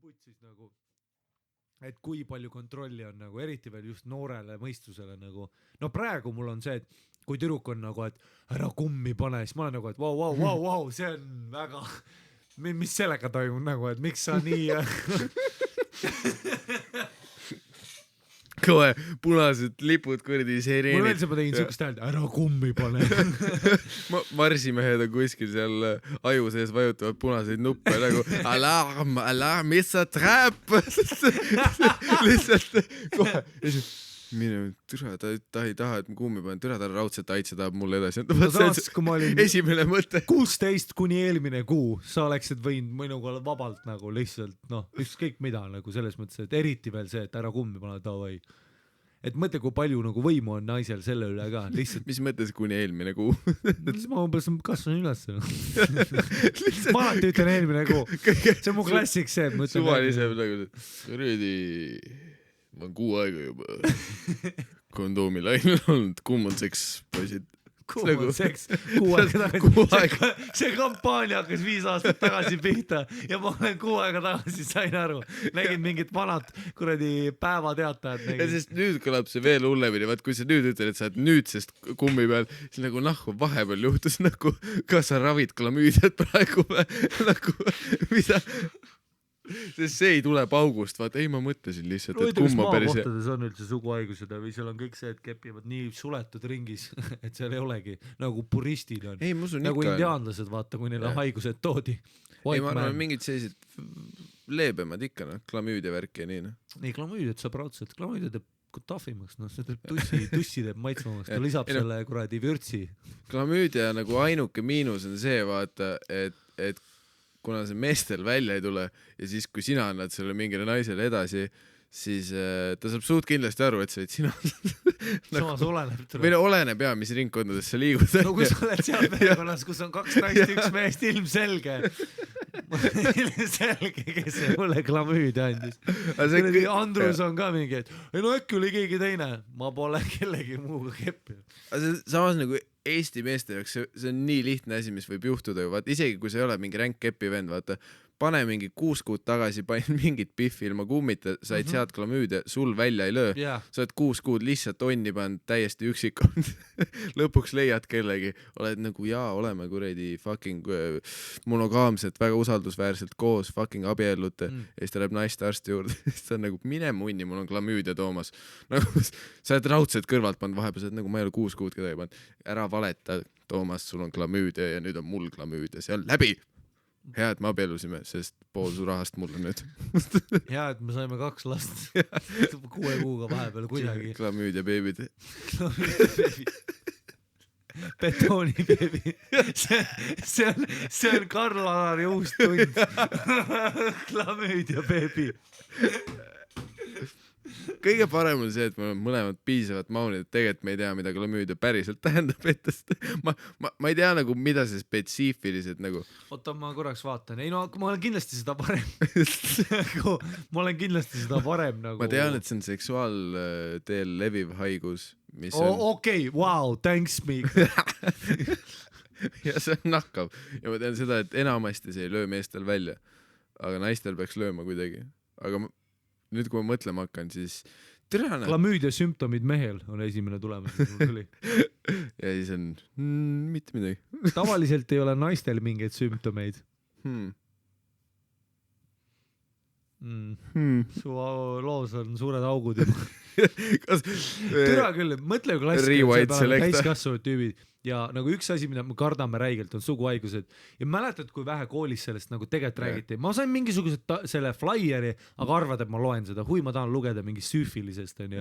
putsis nagu, et kui palju kontrolli on nagu, eriti veel just noorele mõistusele nagu. No praegu mul on see, et kui tüdruk on nagu, et ära kummi pane, siis ma olen nagu, et vau, see on väga, mis sellega toimub nagu, et miks sa nii kohe punased lipud kurdi sireenid. Mul veel see ma tegin siukest häält, ära kummi pane. Marsimehed on kuskil seal aju sees vajutavad punaseid nuppe nagu alarm, mis sa trap. Lihtsalt kohe. Minu türa, ta ei taha, et ma kummi panen. Türa, ta raudselt aitse tahab mulle edasi. Esimene mõte. 16 kuni eelmine kuu sa oleksid võinud minuga vabalt nagu lihtsalt, noh, ükskõik mida nagu selles mõttes, et eriti veel see, et ära kummi pane davai. Et mõtle, kui palju nagu võimu on naisel selle üle ka. Lihtsalt... Mis mõttes kuni eelmine kuu? Ma umbes kasvan üles. Ma alati ütlen eelmine kuu. See on mu klassik see. Suvalisem nagu rüüdi... Ma on 6 aega juba kondoomi lainel olnud, kumm on seks, poisid. Kumm on seks, 6 aega tagasi. See kampaania hakkas 5 aastat tagasi pihta ja ma olen 6 aega tagasi sain aru. Nägin mingit vanat kuradi päevateatajad. Ja sest nüüd kõlab see veel hullemini. Vaat kui sa nüüd ütled, et sa oled nüüdsest kummi peal, siis nagu nahku vahepeal juhtus nagu, kas sa ravid klamüüdiat praegu või nagu, mida... Sest see ei tule paugust, vaata, ei ma mõtlesin lihtsalt, et kumma päris... Maakohtades on üldse suguhaigused või seal on kõik see, et kepivad nii suletud ringis, et seal ei olegi, nagu puristid on. Ei, nagu ikka... indiaanlased, vaata, kui neile haigused toodi. Ei, ma arvan, mingid sellised leebemad ikka, klamüüdia värki ja nii. Ei, klamüüdiat saab raudselt, klamüüdia teeb tahvimaks, see teeb tussi teeb maitsvamaks, ta lisab selle kuradi vürtsi. Klamüüdia nagu ainuke miinus on see, vaata, et kuna see meestel välja ei tule ja siis kui sina annad selle mingile naisele edasi, siis ta saab suht kindlasti aru, et sa oled sina. Samas oleneb. Meil oleneb ja, mis ringkondades sa liigud. No kui sa oled seal perekonnas, kus on 2 naist, 1 meest, ilmselge, kes mulle klamüüdi andis. Andrus on ka mingi, et ei no äkki oli keegi teine, ma pole kellegi muuga keppi. Samas nagu Eesti meeste jaoks see on nii lihtne asi, mis võib juhtuda ju, vaata, isegi kui sa ei ole mingi ränk kepi vend, vaata, pane mingi 6 kuud tagasi, panin mingit piffi ilma kummita, said sealt klamüüdia, sul välja ei löö, sa oled 6 kuud lihtsalt onni pannud täiesti üksikond, lõpuks leiad kellegi, oled nagu jaa, oleme kuredi fucking monogaamselt, väga usaldusväärselt koos, fucking abiellute ja siis ta läheb naiste arsti juurde, siis ta on nagu mine munni, mul on klamüüdia Toomas, nagu sa oled raudselt kõrvalt pannud vahepeal, sa oled nagu ma ei ole 6 kuud kedagi pannud, ära valeta Toomas, sul on klamüüdia ja nüüd on mul klamüüdia, see on läbi. Hea, et me abielusime, sest pool su rahast mulle nüüd. Hea, et me saime 2 last 6 kuuga vahepeal kuidagi. Klamüüdia beebid. Klamüüdia beebi. Betooni beebi. See on Karl-Alari uus tund. Klamüüdia beebi. Kõige parem on see, et me oleme mõlemad piisavad maunid, et tegelikult me ei tea, mida klamüüdia päriselt tähendab, et ma ei tea nagu, mida see spetsiifiliselt nagu... Oota, ma korraks vaatan. Ei no, ma olen kindlasti seda varem nagu... Ma tean, et see on seksuaalteel leviv haigus, mis on... Okei, wow, thanks me. Ja see on nakkav. Ja ma tean seda, et enamasti see ei löö meestel välja, aga naistel peaks lööma kuidagi. Aga nüüd, kui ma mõtlema hakkan, siis... Klamüüdia sümptomid mehel on esimene tulemus. Ja siis on mitte midagi. Tavaliselt ei ole naistel mingeid sümptomeid. Su loos on suured augud juba. Türa küll, mõtle täiskasvanud tüübid ja nagu üks asi, mida me kardame räigelt, on suguhaigused ja mäletad, kui vähe koolis sellest nagu tegelikult räägiti. Ma sain mingisugused selle flyeri, aga arvad, et ma loen seda. Hui ma tahan lugeda mingi süüfilisest. Ei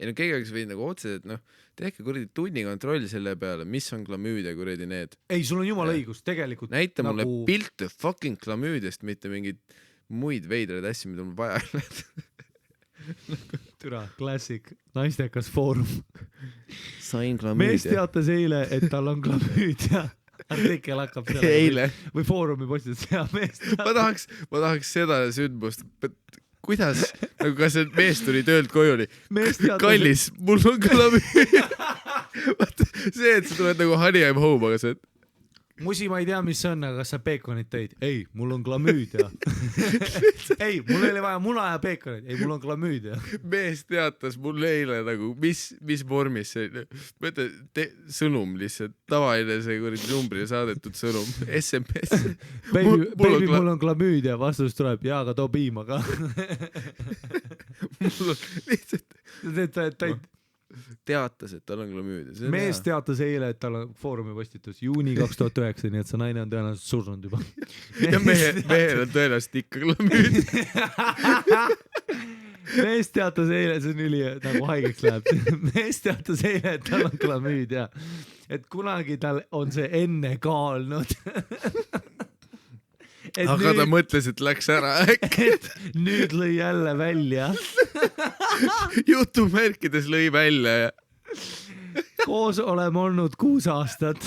no keegi oleks võinud nagu otseselt, tehke kuradi tunnikontroll selle peale, mis on klamüüdia kuradi need. Ei, sul on jumala õigus, tegelikult. Näita mulle pilte fucking klamüüdiast, mitte mingid muid veidraid asju, mida mul vaja ei lähe. Türa, klassik, naistekas foorum. Sain klamüüdia. Mees teatas eile, et tal on klamüüdia. Artikkel hakkab selle. Eile. Või foorumi postis. Ma tahaks seda sündmust. Kuidas? Nagu kas see mees tuli töölt koju oli? Kallis, mul on klamüüdia. See, et sa tuled nagu honey I'm home, aga see musi, ma ei tea, mis see on, aga kas sa peekonit tõid? Ei, mul on klamüüdia. Ei, mul ei ole vaja muna ja peekonit. Ei, mul on klamüüdia. Mees teatas mulle eile nagu, mis vormis see, mõtle, sõnum lihtsalt, tavaline see kuradi numbrile saadetud sõnum, SMS. Baby, mul on klamüüdia, vastus tuleb, jaa, aga too piima ka. Mul on lihtsalt... teatas, et tal on klamüüdia. Mees teatas eile, et tal on Foorumi postitus juuni 2009, nii et see naine on tõenäoliselt surnud juba. Ja mehel on tõenäoliselt ikka klamüüdia. Mees teatas eile, see on üli nagu haigeks läheb. Mees teatas eile, et tal on klamüüdia. Et kunagi tal on see enne kaalnud. Aga ta mõtles, et läks ära äkki. Nüüd lõi jälle välja. Jutumärkides lõi välja. Koos oleme olnud 6 aastat.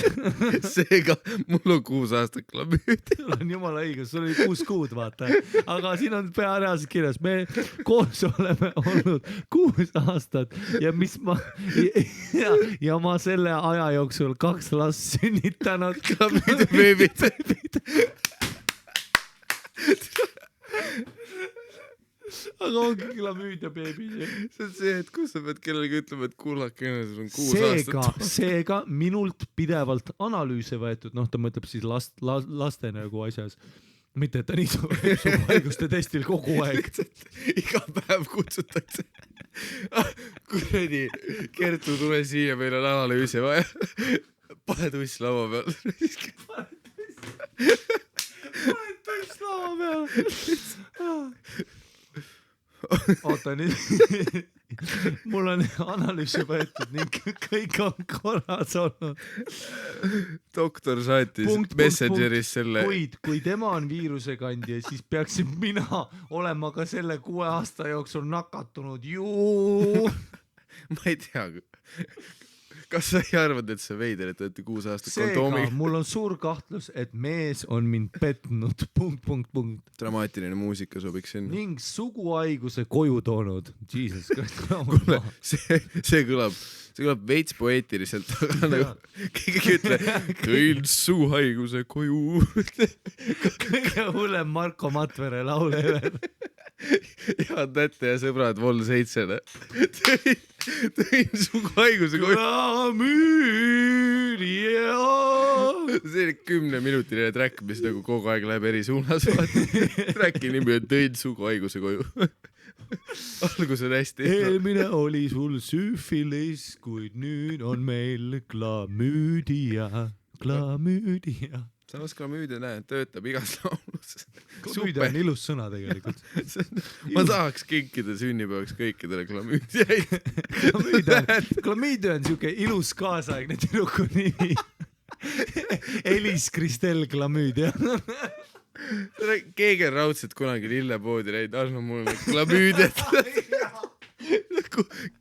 Seega mul on 6 aastat klamüüdia. Sul on jumala õigus, sul oli 6 kuud, vaata. Aga siin on pea reaalselt kirjas, me koos oleme olnud 6 aastat ja mis ja ma selle aja jooksul 2 last sünnitanud. Klamüüdia beebid. Aga ongi klamüüdia beebi. See on see, et kus sa pead kellelegi ütlema, et kuulake, sul on 6 aastat. Seega minult pidevalt analüüse võetud, ta mõtleb siis laste nagu asjas. Mitte, et ta nii haiguste testil kogu aeg. Iga päev kutsutakse. Kuradi, Kertu, tule siia, meil on analüüsi vaja. Pane tuss laua peal. Oota nüüd. Mul on analüüsi võetud ning kõik on korras olnud. Doktor saatis Messengeris selle. Kui tema on viirusekandja, siis peaksin mina olema ka selle 6 aasta jooksul nakatunud. Ma ei tea. Kas sa ei arvad, et see veider, et olete 6 aastat kondoomiga? Seega, mul on suur kahtlus, et mees on mind petnud. ... Dramaatiline muusika sobiks sinna. Ning suguhaiguse koju toonud. Jesus Christ. Kuule, see kõlab veits poeetiliselt, aga nagu keegi ütle, tõin suguhaiguse koju. Kõige hullem Marko Matvere laul ever. Ja tätte ja sõbrad Vol 7. Tõin suguhaiguse koju. Klamüüdia. See oli 10-minutiline track, mis nagu kogu aeg läheb eri suunas. Tracki nimi on Tõin suguhaiguse koju. Algus on hästi. Eelmine oli sul süüfilis, kuid nüüd on meil klamüüdia. Samas klamüüdia töötab igas laulus. Klamüüdia on ilus sõna tegelikult. Ma tahaks kinkida sünnipäevaks kõikidele klamüüdiaid. Klamüüdia on siuke ilus kaasaegne tüdruku nimi. Elis Kristel Klamüüdia. Keegi on raudselt kunagi lillepoodi läinud, Arno, mul on klamüüdiat.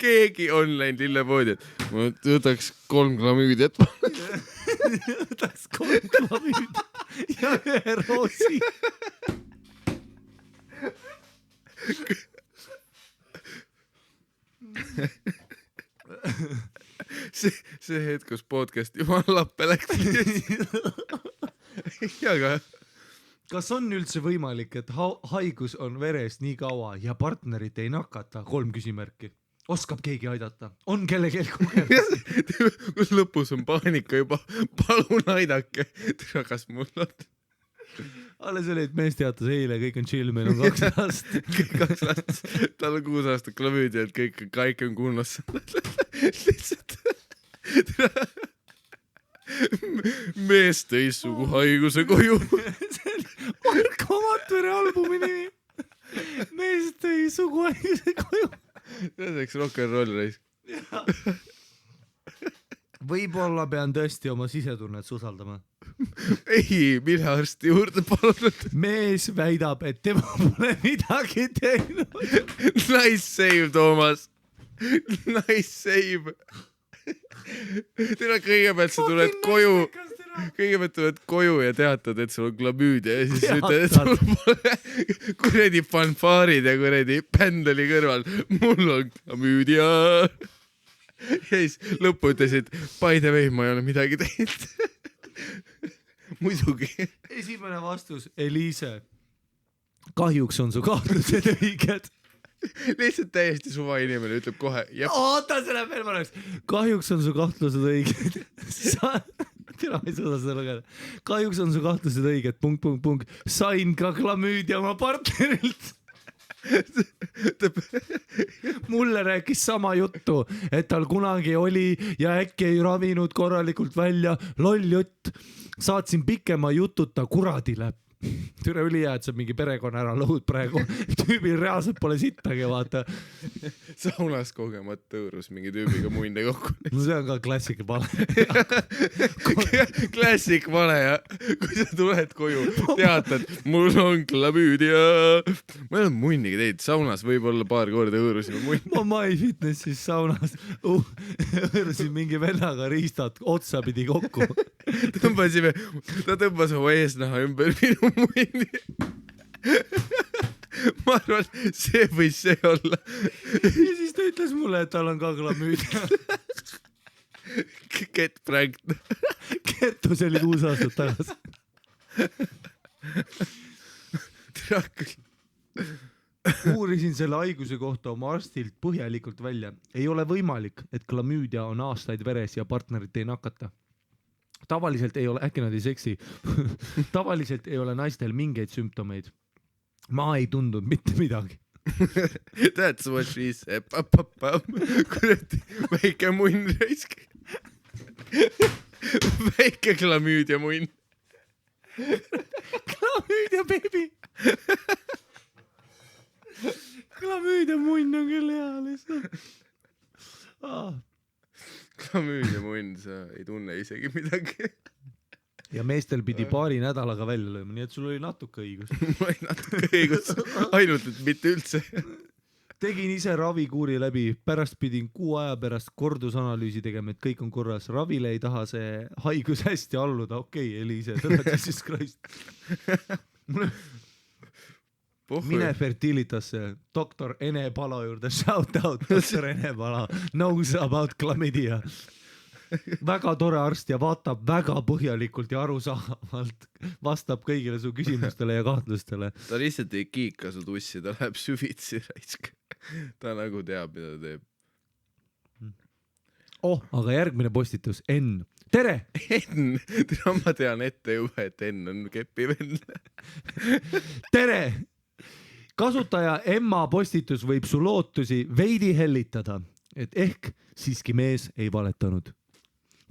Keegi on läinud lillepoodi, et ma võtaks 3 klamüüdiat. Võtaks 3 klamüüdiat ja 1 roosi. See hetk, kus podcast juba lappe läks. Aga kas on üldse võimalik, et haigus on veres nii kaua ja partnerit ei nakata? 3 küsimärki. Oskab keegi aidata? On kellegi kogemus? Kus lõpus on paanika juba. Palun aidake. Kas mul on? Alles oli, et mees teatas eile, kõik on chill, meil on 2 last. Kõik 2 last. Tal on 6 aastat klamüüdia, et kõik on kunnos. Lihtsalt. Mees tõi suguhaiguse koju. See on Marko Matvere albumi nimi. Mees tõi suguhaiguse koju. See oleks rock'n'roll reis. Võib-olla pean tõesti oma sisetunnet usaldama. Ei, mine arsti juurde palun. Mees väidab, et tema pole midagi teinud. Nice save, Toomas. Nice save. Kõigepealt sa tuled koju. Kõigepealt tuled koju ja teatad, et sul on klamüüdia ja siis ütled, et sul pole kuredi fanfaarid ja kuredi bänd oli kõrval. Mul on klamüüdia. Ja siis lõppu ütlesid, by the way, ma ei ole midagi teinud. muidugi. Esimene vastus, Eliise. Kahjuks on su kahtlused õiged. Lihtsalt täiesti suva inimene ütleb kohe. Oota, see läheb veel paremaks. Kahjuks on su kahtlused õiged. Tina ei suuda seda lugeda. Kahjuks on su kahtlused õiged. ... Sain ka klamüüdia oma partnerilt. Mulle rääkis sama juttu, et tal kunagi oli ja äkki ei ravinud korralikult välja. Loll jutt. Saatsin pikema jututa kuradile. Türe üli hea, et sa mingi perekonna ära lõhud praegu. Tüübil reaalselt pole sittagi, vaata. Saunas kogemata tõurus mingi tüübiga munde kokku. No see on ka klassik vale. Klassik vale ja kui sa tuled koju, teatad, mul on klamüüdia. Ma ei ole munnigi teid, saunas võib-olla paar korda õõrusime munni. Ma MyFitnessis saunas õõrusin mingi vennaga riistad otsapidi kokku. Ta tõmbas oma eesnaha ümber minu munni. Ma arvan, see võis see olla. Ja siis ta ütles mulle, et tal on ka klamüüdia. Get pranked. Kertu, see oli 6 aastat tagasi. Trakkel. Uurisin selle haiguse kohta oma arstilt põhjalikult välja. Ei ole võimalik, et klamüüdia on aastaid veres ja partnerit ei nakata. Tavaliselt ei ole, äkki nad ei seksi. Tavaliselt ei ole naistel mingeid sümptomeid. Ma ei tundnud mitte midagi. That's what she said. Kuradi, väike munn raisk. Väike klamüüdia munn. Klamüüdia baby. Klamüüdia munn on küll hea lihtsalt. Klamüüdia munn, sa ei tunne isegi midagi. Ja meestel pidi paari nädalaga välja lööma, nii et sul oli natuke õigus. Mul oli natuke õigus, ainult et mitte üldse. Tegin ise ravikuuri läbi, pärast pidin 6 aja pärast kordusanalüüsi tegema, et kõik on korras. Ravile ei taha see haigus hästi alluda. Okei, Eliise, Jesus Christ. Mine Fertilitasse, doktor Ene Pala juurde, shout out, doktor Ene Pala, knows about chlamydia. Väga tore arst ja vaatab väga põhjalikult ja arusaavalt, vastab kõigile su küsimustele ja kahtlustele. Ta lihtsalt ei kiika su tussi, ta läheb süvitsi raisk. Ta nagu teab, mida ta teeb. Aga järgmine postitus, Enn. Tere! Enn, ma tean ette juba, et Enn on kepivenn. Tere! Kasutaja Emma postitus võib su lootusi veidi hellitada, et ehk siiski mees ei valetanud.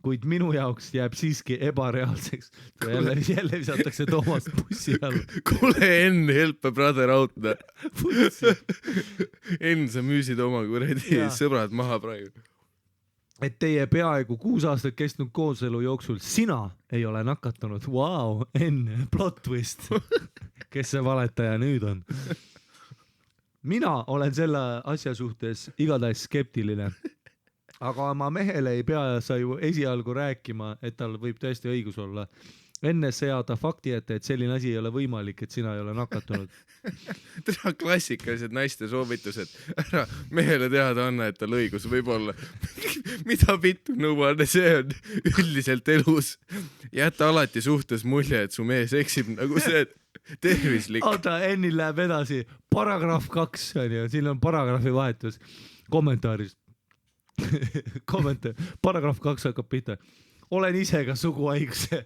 Kuid minu jaoks jääb siiski ebareaalseks. Jälle visatakse Toomas bussi all. Kuule Enn, help a brother out. Enn, sa müüsid oma kuredi sõbrad maha praegu. Et teie peaaegu 6 aastat kestnud kooselu jooksul sina ei ole nakatunud. Wow, Enn, plot twist. Kes see valetaja nüüd on? Mina olen selle asja suhtes igatahes skeptiline. Aga ma mehele ei pea sa ju esialgu rääkima, et tal võib tõesti õigus olla. Enne seada fakti ette, et selline asi ei ole võimalik, et sina ei ole nakatunud. Tere klassikalised naiste soovitused. Ära mehele teada anna, et tal õigus võib olla. Mida vittu nõuanne, see on üldiselt elus. Jäta alati suhtes mulje, et su mees eksib nagu see tervislik. Oota, Ennil läheb edasi. Paragrahv 2 on ju, siin on paragrahvi vahetus. Kommentaaris. Paragrahv 2 hakkab pihta. Olen ise ka suguhaiguse.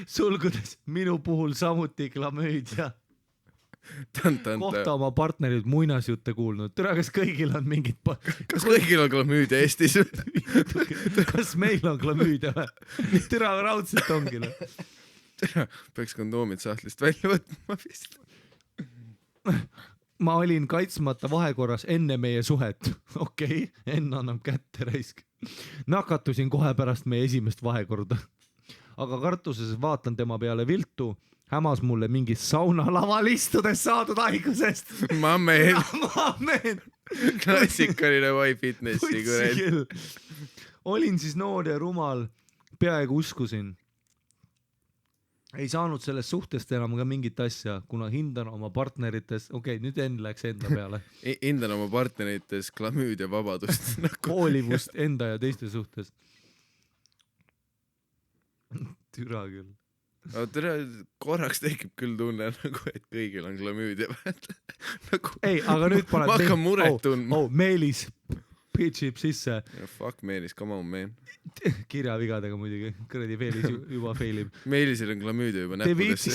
Sulgudes minu puhul samuti klamüüdia. Kohta oma partnerid muinasjutte kuulnud. Tere, kas kõigil on mingid... Kas kõigil on klamüüdia Eestis? Kas meil on klamüüdia? Tere, raudselt ongi. Peaks kondoomid sahtlist välja võtma vist. Ma olin kaitsmata vahekorras enne meie suhet. Okei, Enn annab kätte raisk. Nakatusin kohe pärast meie esimest vahekorda. Aga kartuses vaatan tema peale viltu. Hämas mulle mingi saunalaval istudes saadud haigusest. Mameen. Mameen. Klassikaline MyFitnessi kurel. Olin siis noor ja rumal. Peaaegu uskusin. Ei saanud sellest suhtest enam ka mingit asja, kuna hindan oma partnerites, nüüd Enn läks enda peale. Hindan oma partnerites klamüüdia vabadust. Hoolivust enda ja teiste suhtes. Türa küll. Korraks tekib küll tunne nagu, et kõigil on klamüüdia nagu, ei, aga nüüd paned ma hakkan muret tundma. Meelis pitchib sisse. Fuck Meelis, come on man. Kirjavigadega muidugi, kuradi Meelis juba failib. Meelisel on klamüüdia juba näppudesse.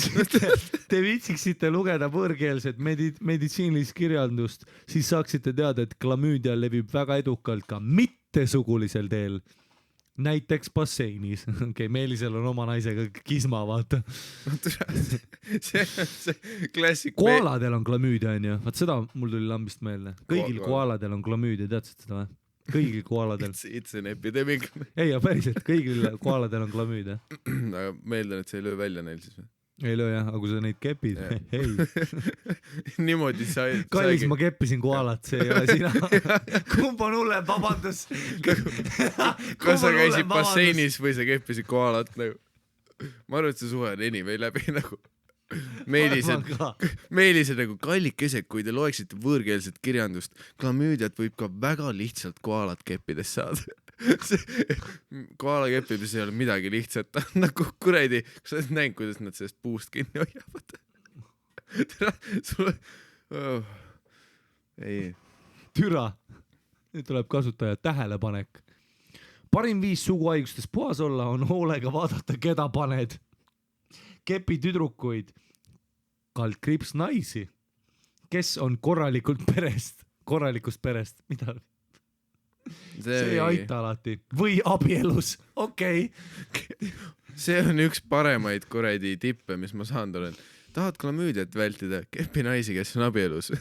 Te viitsiksite lugeda võõrkeelset meditsiinilist kirjandust, siis saaksite teada, et klamüüdia levib väga edukalt ka mittesugulisel teel. Näiteks basseinis. Okei, Meelisel on oma naisega kisma, vaata. see klassik. Koaladel on klamüüdia, on ju. Vaat seda mul tuli lambist meelde. Kõigil koaladel on klamüüdia, teadsid seda või? Kõigil koaladel. It's an epidemic. Ei, päriselt, kõigil koaladel on klamüüdia. Aga meeldan, et see ei löö välja neil siis või? Ei löö jah, aga kui sa neid kepid, hei. Niimoodi sa... Kallis, ma keppisin koalat, see ei ole sina. Kumb on hullem, vabandus? Kas sa käisid basseinis või sa keppisid koalat nagu? Ma arvan, et see suhe on anyway läbi nagu. Meelised nagu kallikesed, kui te loeksite võõrkeelset kirjandust, klamüüdiat võib ka väga lihtsalt koalat keppides saada. Koala keppides ei ole midagi lihtsat, nagu kuredi, kui sa oled näinud, kuidas nad sellest puust kinni hoiavad. Ei. Türa, nüüd tuleb kasutaja tähelepanek. Parim viis suguhaigustest puhas olla on hoolega vaadata, keda paned. Kepi tüdrukuid, kaldkriips naisi, kes on korralikust perest, mida? See ei aita alati. Või abielus, okei. See on üks paremaid kuredi tippe, mis ma saanud olen. Tahad klamüüdiat vältida? Kepi naisi, kes on abielus.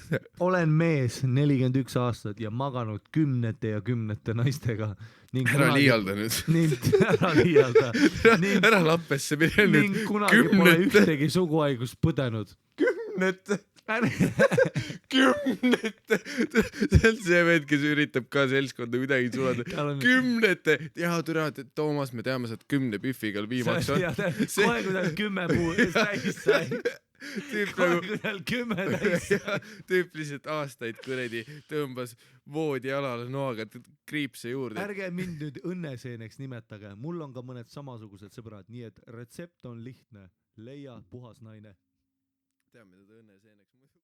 Olen mees 41 aastat ja maganud kümnete ja kümnete naistega. Ära liialda nüüd. Ära liialda. Ära lappesse mine nüüd. Ning kunagi pole ühtegi suguhaigust põdenud. Kümnete. See vend, kes üritab ka seltskonda kuidagi sulada. Kümnete. Ja türa, Toomas, me teame, sa oled 10 püfiga viimaks on. Kohe kui tal 10 puu täis sai. Kohe kui tal 10 täis sai. Tüüp lihtsalt aastaid kuredi tõmbas voodi alale noaga kriipse juurde. Ärge mind nüüd õnneseeneks nimetage. Mul on ka mõned samasugused sõbrad, nii et retsept on lihtne. Leia puhas naine. Teame teda õnneseeneks.